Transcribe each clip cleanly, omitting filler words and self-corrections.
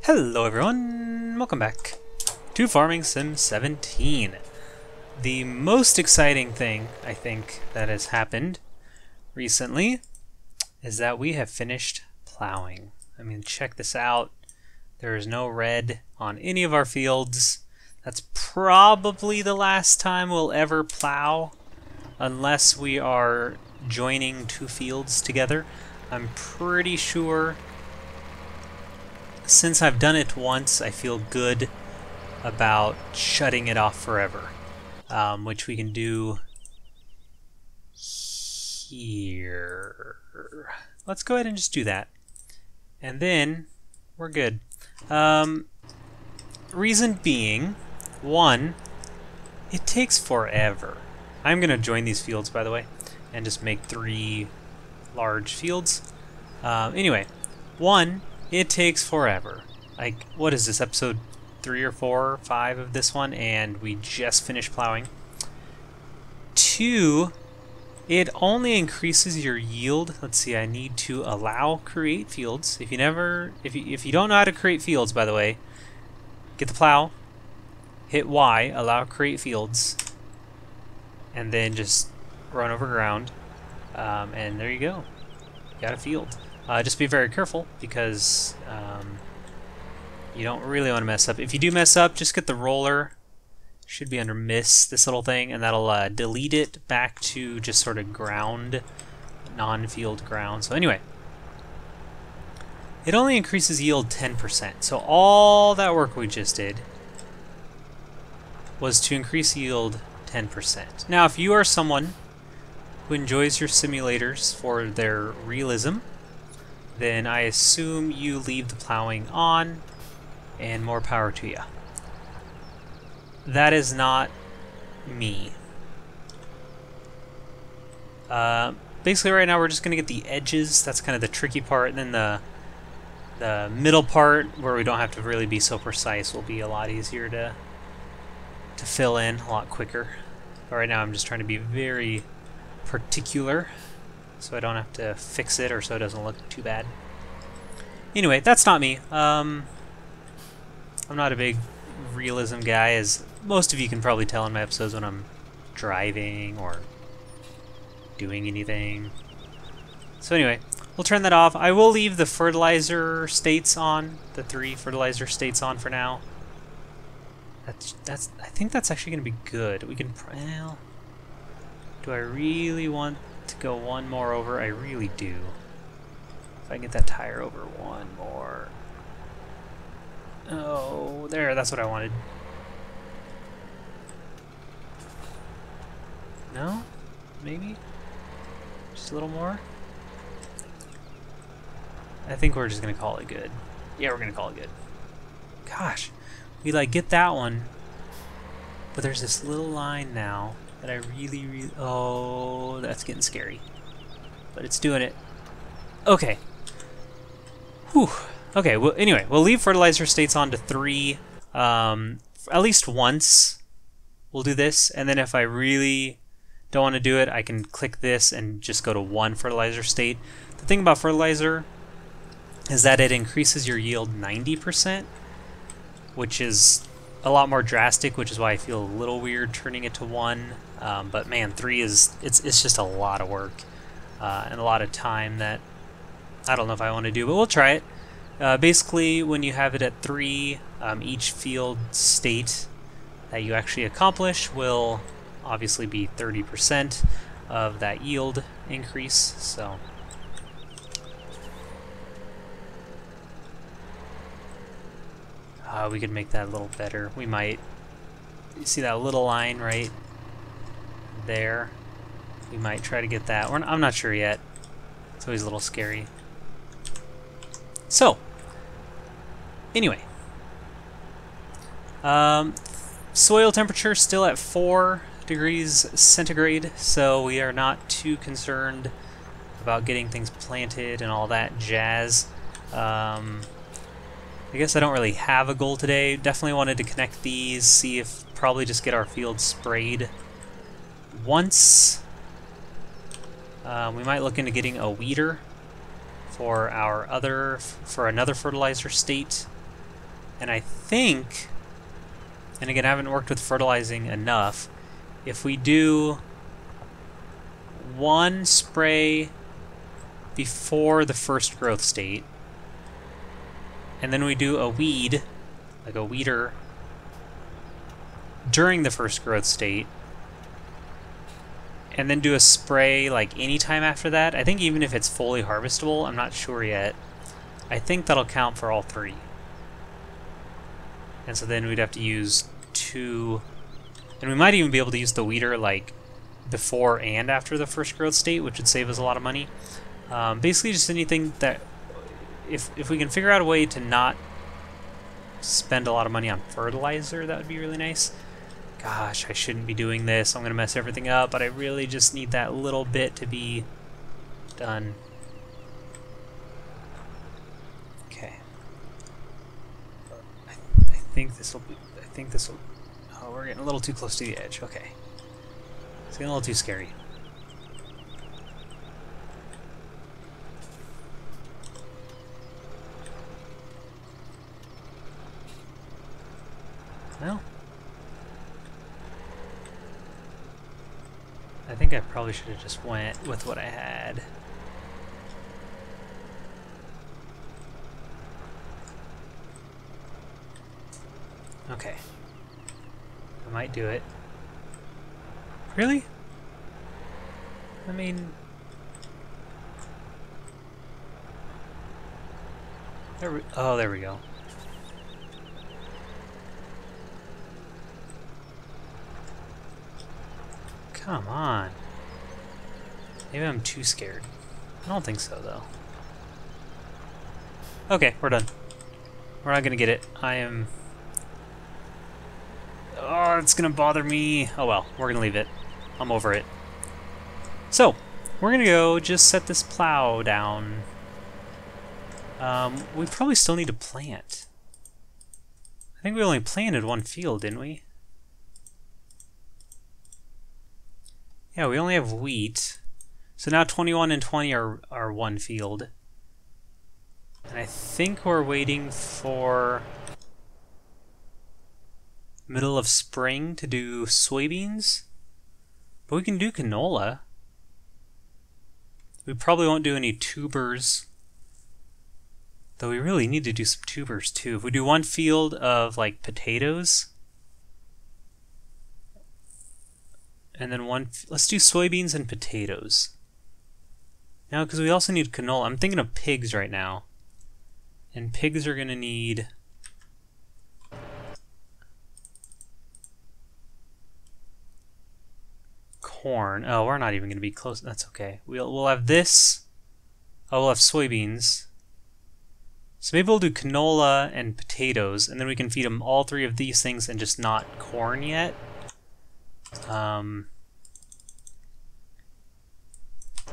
Hello everyone, welcome back to Farming Sim 17. The most exciting thing, I think, that has happened recently is that we have finished plowing. I mean, check this out. There is no red on any of our fields. That's probably the last time we'll ever plow, unless we are joining two fields together. I'm pretty sure since I've done it once, I feel good about shutting it off forever, which we can do here. Let's go ahead and just do that, and then we're good. Reason being, one, it takes forever. I'm gonna join these fields, by the way, and just make 3 large fields. Anyway, one, it takes forever. Like, what is this, episode 3 or 4 or 5 of this one, and we just finished plowing. 2, it only increases your yield. Let's see, I need to allow create fields. If you don't know how to create fields, by the way, get the plow, hit Y, allow create fields, and then just run over ground, and there you go. You got a field. Just be very careful, because you don't really want to mess up. If you do mess up, just get the roller. Should be under miss, this little thing, and that'll delete it back to just sort of ground, non-field ground. So anyway, it only increases yield 10%. So all that work we just did was to increase yield 10%. Now, if you are someone who enjoys your simulators for their realism, then I assume you leave the plowing on, and more power to you. That is not me. Basically right now we're just gonna get the edges. That's kind of the tricky part, and then the middle part, where we don't have to really be so precise, will be a lot easier to fill in, a lot quicker. But right now I'm just trying to be very particular, so I don't have to fix it, or so it doesn't look too bad. Anyway, that's not me. I'm not a big realism guy, as most of you can probably tell in my episodes when I'm driving or doing anything. So anyway, we'll turn that off. I will leave the fertilizer states on, the 3 fertilizer states on for now. I think that's actually going to be good. We can, well, do I really want to go one more over? I really do. If I can get that tire over one more. Oh, there, that's what I wanted. No? Maybe? Just a little more? I think we're just gonna call it good. Yeah, we're gonna call it good. Gosh, we like get that one, but there's this little line now that I really, oh, that's getting scary. But it's doing it. Okay. Whew. Okay, well, anyway, we'll leave fertilizer states on to 3. At least once we'll do this, and then if I really don't want to do it, I can click this and just go to 1 fertilizer state. The thing about fertilizer is that it increases your yield 90%, which is a lot more drastic, which is why I feel a little weird turning it to 1. But man, 3 is, it's just a lot of work and a lot of time that I don't know if I want to do, but we'll try it. Basically, when you have it at 3, each field state that you actually accomplish will obviously be 30% of that yield increase. So we could make that a little better. We might, you see that little line right there? We might try to get that. I'm not sure yet. It's always a little scary. So, anyway, soil temperature still at 4 degrees centigrade, so we are not too concerned about getting things planted and all that jazz. I guess I don't really have a goal today. Definitely wanted to connect these, see if probably just get our field sprayed once. We might look into getting a weeder for another fertilizer state. And I think, and again, I haven't worked with fertilizing enough, if we do one spray before the first growth state, and then we do a weed, like a weeder, during the first growth state, and then do a spray like anytime after that. I think even if it's fully harvestable, I'm not sure yet. I think that'll count for all three. And so then we'd have to use 2, and we might even be able to use the weeder like before and after the first growth state, which would save us a lot of money. Basically just anything that, if we can figure out a way to not spend a lot of money on fertilizer, that would be really nice. Gosh, I shouldn't be doing this. I'm going to mess everything up, but I really just need that little bit to be done. Okay. I think this will be... Oh, we're getting a little too close to the edge. Okay. It's getting a little too scary. Well... I think I probably should have just went with what I had. Okay. I might do it. Really? I mean... oh, there we go. Come on. Maybe I'm too scared. I don't think so, though. Okay, we're done. We're not gonna get it. I am... oh, it's gonna bother me. Oh well, we're gonna leave it. I'm over it. So, we're gonna go just set this plow down. We probably still need to plant. I think we only planted one field, didn't we? Yeah, we only have wheat. So now 21 and 20 are one field. And I think we're waiting for middle of spring to do soybeans. But we can do canola. We probably won't do any tubers. Though we really need to do some tubers too. If we do one field of like potatoes, and then let's do soybeans and potatoes. Now, because we also need canola. I'm thinking of pigs right now. And pigs are going to need... corn. Oh, we're not even going to be close. That's okay. We'll have this. Oh, we'll have soybeans. So maybe we'll do canola and potatoes, and then we can feed them all three of these things and just not corn yet. I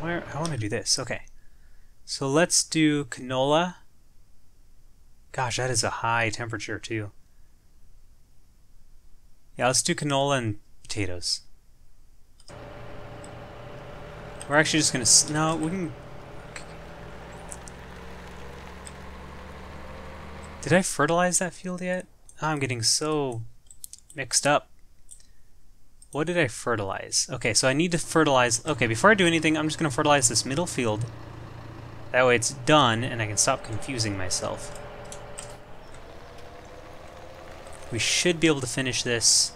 want to do this. Okay. So let's do canola. Gosh, that is a high temperature too. Yeah, let's do canola and potatoes. We're actually just going to... no, we can... Did I fertilize that field yet? Oh, I'm getting so mixed up. What did I fertilize? Okay, so I need to fertilize... okay, before I do anything, I'm just going to fertilize this middle field. That way it's done, and I can stop confusing myself. We should be able to finish this.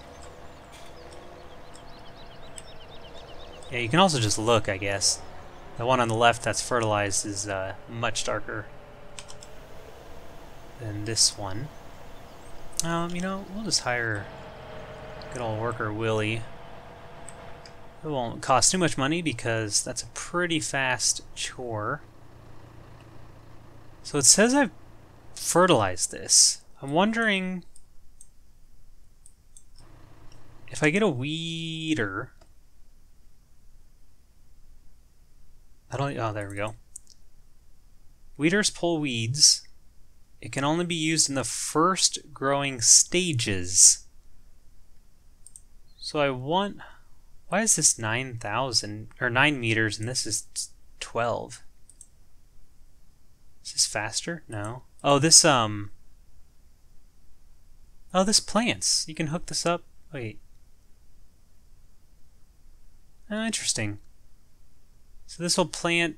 Yeah, you can also just look, I guess. The one on the left that's fertilized is much darker than this one. You know, we'll just hire good old worker Willie. It won't cost too much money because that's a pretty fast chore. So it says I've fertilized this. I'm wondering if I get a weeder. I don't... oh, there we go. Weeders pull weeds. It can only be used in the first growing stages. So I want... why is this 9,000 or 9 meters and this is 12? Is this faster? No. Oh, this Oh, this plants. You can hook this up. Wait. Oh, interesting. So this will plant...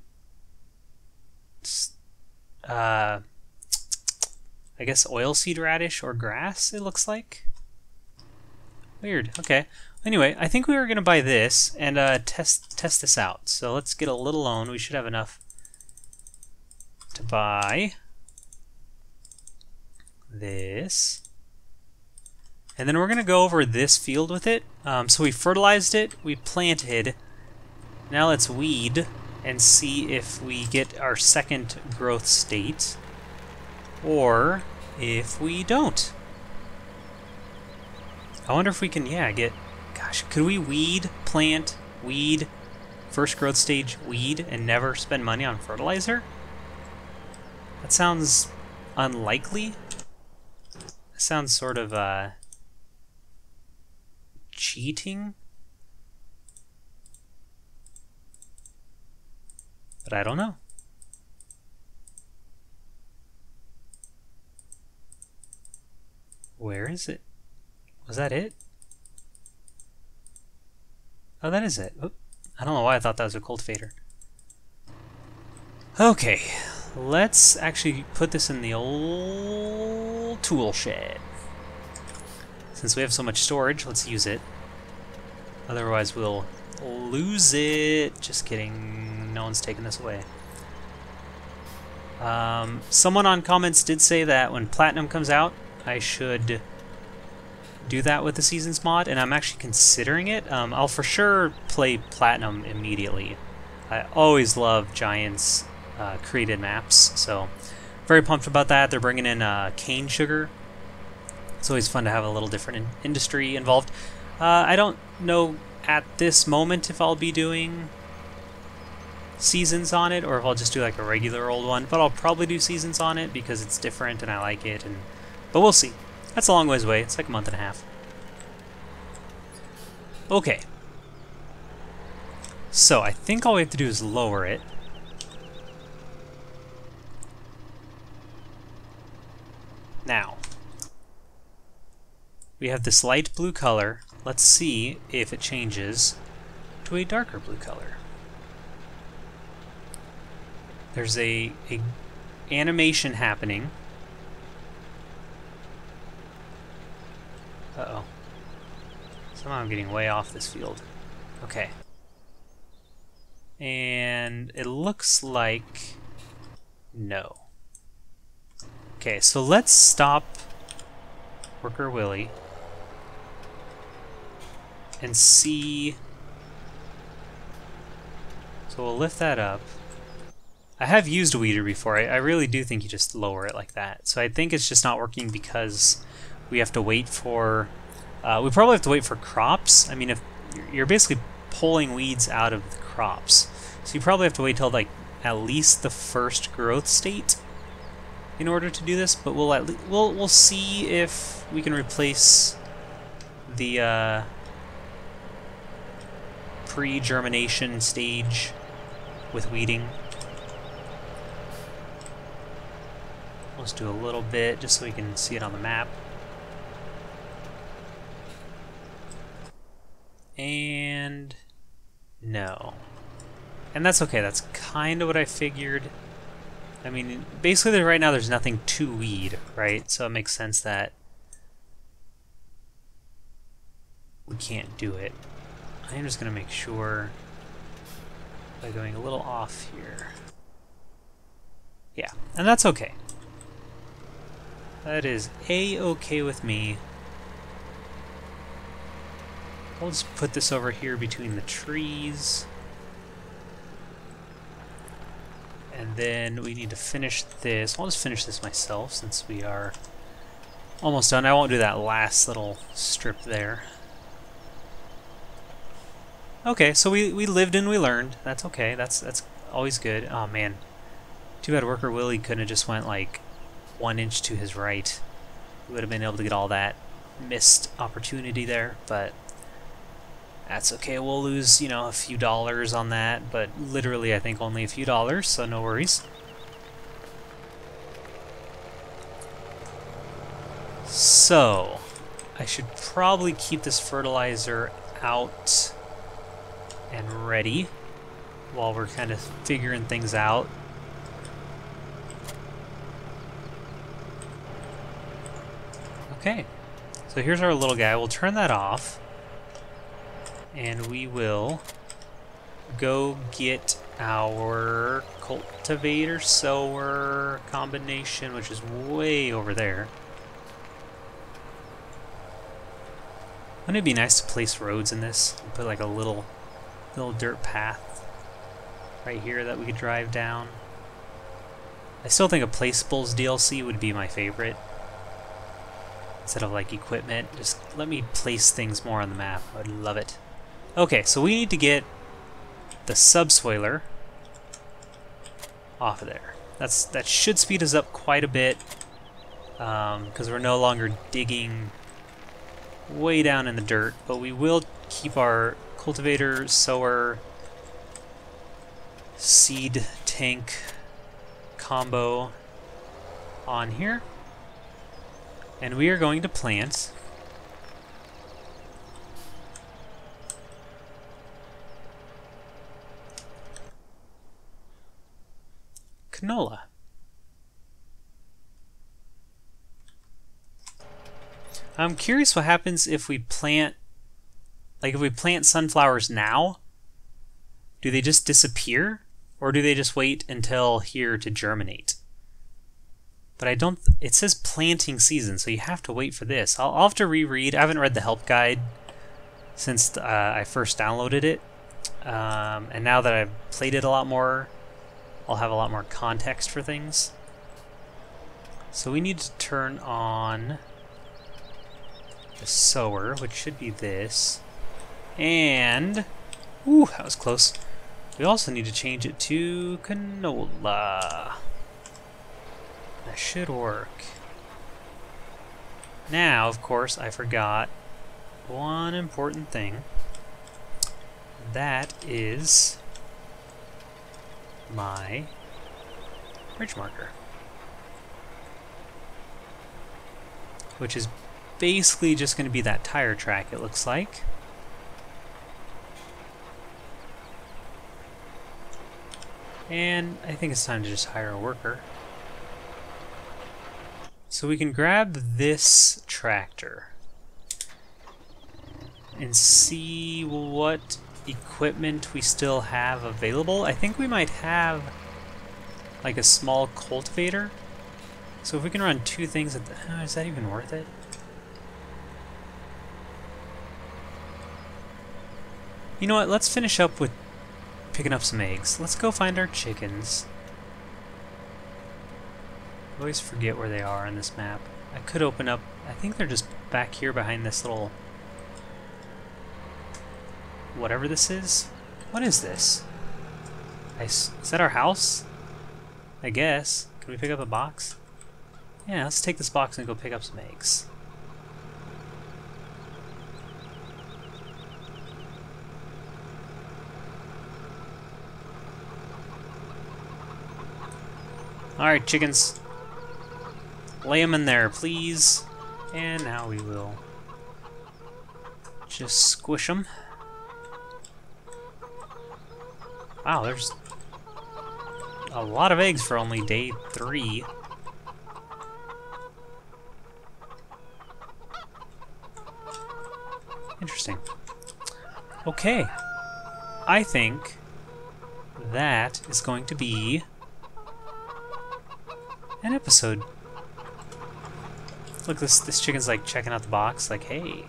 I guess oilseed radish or grass, it looks like. Weird. Okay. Anyway, I think we were going to buy this and test this out. So let's get a little loan. We should have enough to buy this. And then we're going to go over this field with it. So we fertilized it, we planted. Now let's weed and see if we get our second growth state or if we don't. I wonder if we can, yeah, get... Gosh, could we weed, plant, weed, first growth stage, weed, and never spend money on fertilizer? That sounds unlikely. That sounds sort of cheating. But I don't know. Where is it? Was that it? Oh, that is it. Oop. I don't know why I thought that was a cultivator. Okay, let's actually put this in the old tool shed. Since we have so much storage, let's use it. Otherwise we'll lose it. Just kidding. No one's taking this away. Someone on comments did say that when Platinum comes out, I should do that with the Seasons mod, and I'm actually considering it. I'll for sure play Platinum immediately. I always love Giants created maps, so very pumped about that. They're bringing in cane sugar. It's always fun to have a little different industry involved. I don't know at this moment if I'll be doing Seasons on it or if I'll just do like a regular old one, but I'll probably do Seasons on it because it's different and I like it. But we'll see. That's a long ways away. It's like a month and a half. Okay. So I think all we have to do is lower it. Now, we have this light blue color. Let's see if it changes to a darker blue color. There's a animation happening. Uh-oh. Somehow I'm getting way off this field. Okay. And it looks like... no. Okay, so let's stop Worker Willie and see... So we'll lift that up. I have used a weeder before. I really do think you just lower it like that. So I think it's just not working because we have to wait for... we probably have to wait for crops. I mean, if you're basically pulling weeds out of the crops. So you probably have to wait till like at least the first growth state in order to do this, but we'll see if we can replace the pre-germination stage with weeding. Let's do a little bit just so we can see it on the map. And no. And that's okay, that's kind of what I figured. I mean, basically right now there's nothing to weed, right? So it makes sense that we can't do it. I'm just going to make sure by going a little off here. Yeah, and that's okay. That is A-okay with me. I'll just put this over here between the trees. And then we need to finish this. I'll just finish this myself since we are almost done. I won't do that last little strip there. Okay, so we lived and we learned. That's okay. That's always good. Oh man. Too bad Worker Willie couldn't have just went like 1 inch to his right. We would have been able to get all that missed opportunity there, but that's okay. We'll lose, you know, a few dollars on that, but literally I think only a few dollars, so no worries. So, I should probably keep this fertilizer out and ready while we're kind of figuring things out. Okay, so here's our little guy. We'll turn that off, and we will go get our cultivator sower combination, which is way over there. Wouldn't it be nice to place roads in this and put like a little dirt path right here that we could drive down? I still think a Placeables DLC would be my favorite. Instead of like equipment, just let me place things more on the map. I would love it. Okay, so we need to get the subsoiler off of there. That should speed us up quite a bit because we're no longer digging way down in the dirt, but we will keep our cultivator, sower, seed tank combo on here. And we are going to plant canola. I'm curious what happens if we plant, like if we plant sunflowers now, do they just disappear? Or do they just wait until here to germinate? But I don't, it says planting season, so you have to wait for this. I'll have to reread. I haven't read the help guide since I first downloaded it. And now that I've played it a lot more, I'll have a lot more context for things. So we need to turn on the sower, which should be this. And, ooh, that was close. We also need to change it to canola. That should work. Now, of course, I forgot one important thing. That is my bridge marker, which is basically just going to be that tire track, it looks like. And I think it's time to just hire a worker. So we can grab this tractor and see what equipment we still have available. I think we might have like a small cultivator. So if we can run two things at the... is that even worth it? You know what, let's finish up with picking up some eggs. Let's go find our chickens. I always forget where they are on this map. I could open up... I think they're just back here behind this little... whatever this is. What is this? Is that our house? I guess. Can we pick up a box? Yeah, let's take this box and go pick up some eggs. Alright, chickens. Lay them in there, please. And now we will just squish them. Wow, there's a lot of eggs for only day 3. Interesting. Okay. I think that is going to be an episode. Look, this chicken's like checking out the box, like, hey,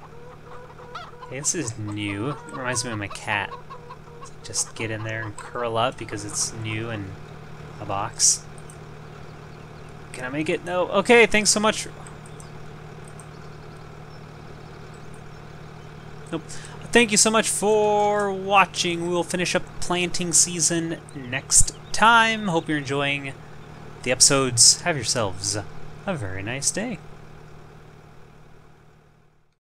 this is new. It reminds me of my cat. Just get in there and curl up because it's new in a box. Can I make it? No. Okay, thanks so much. Nope. Thank you so much for watching. We will finish up planting season next time. Hope you're enjoying the episodes. Have yourselves a very nice day.